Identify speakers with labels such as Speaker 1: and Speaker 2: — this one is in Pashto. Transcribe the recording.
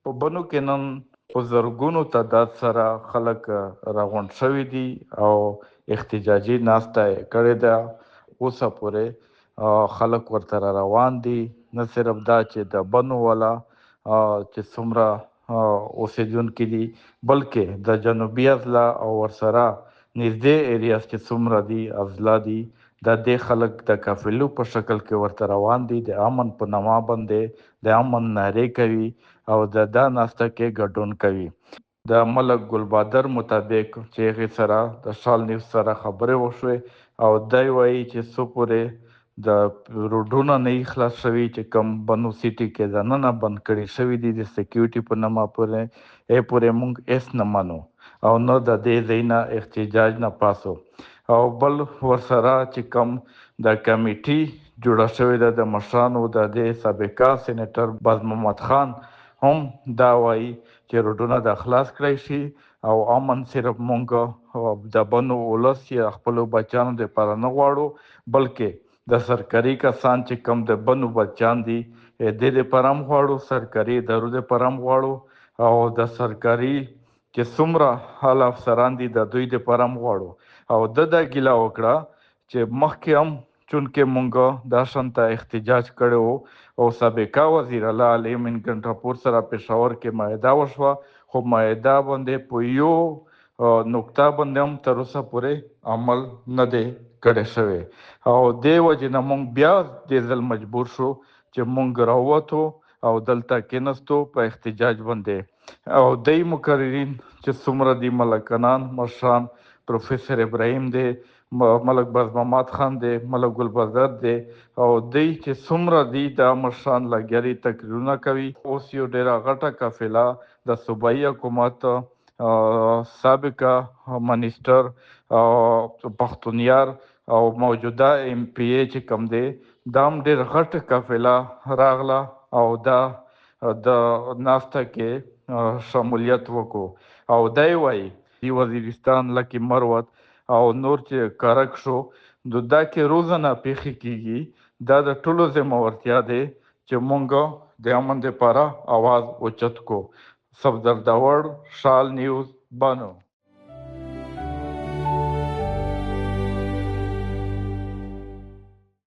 Speaker 1: په بنو کې نن په زرګونو تعداد سره خلک راغونډ شوي دي او احتجاجي ناسته یې کړې ده. اوسه پورې خلک ورته را روان دي. نه صرف دا چې د بنو والا چې څومره اوسیدونکي دي، بلکې د جنوبي اضلاع او ورسره نږدې ایریاز چې څومره دي اضلاع دي، د دې خلک د قافلو په شکل کې ورته روان دي، د امن په نامه باندې د امن نارې کوي او دا ناسته کې ګډون کوي. د ملک ګلبادر مطابق چې هغې سره د شال نیوز سره خبرې وشوې او دی وایي چې څو پورې د روډونه نه وي خلاص شوي، چې کوم بنو سیټي کې دننه بند کړي شوي دي د سکیورټي په نامه پورې موږ هېڅ نه منو او نه د دې ځای نه احتجاج نه پاسو. او بل ورسره چې کوم د کمیټي جوړه شوې ده د مشرانو، د دې سابقه سینیټر باز محمد خان هم دا وایي چې روډونه د خلاص کړی شي او امن صرف مونږ د بنو ولس یا خپلو بچیانو دپاره نه غواړو، بلکې د سرکاري کسان چې کوم د بنو بچیان دي دې دپاره هم غواړو، سرکاري ادارو دپاره هم غواړو او د سرکاري چې څومره اعلی افسران دي د دوی دپاره هم غواړو. او ده دا ګیله وکړه چې مخکې هم چونکې مونږ دا شانته احتجاج کړی و او سابقه وزیر الله علي من ګنټاپور سره پېښور کې معاهده وشوه، خو معاهده باندې په یو نقطه باندې هم تر اوسه پورې عمل نه دی کړی شوی او دې وجې نه مونږ بیا دې ځل مجبور شو چې مونږ راووتو او دلته کېناستو په احتجاج باندې. او دی مقررین چې څومره دي ملکنان مشران، پروفیسر ابراهیم دی، ملک باز محمد خان دی، ملک ګلبدر دی او دی چې څومره دي دا مشران لګیاري تقریرونه کوي. اوس یو ډېره غټه قافله د صوبایي حکومت سابقه منیسټر پښتونیار او موجوده ایم پی ای چې کوم دی دا هم ډېر غټ قافله راغله او دا د ناسته کې شمولیت وکړو. او دی وایي وزیرستان لکه مروت او نور چې کارک شو دا کې روزانه پیښې کیږي. دا د ټولو ذمہوارتیا دی چې مونږ د امن دپاره اواز اوچت کو. صفدر داور، شال نیوز، بانو.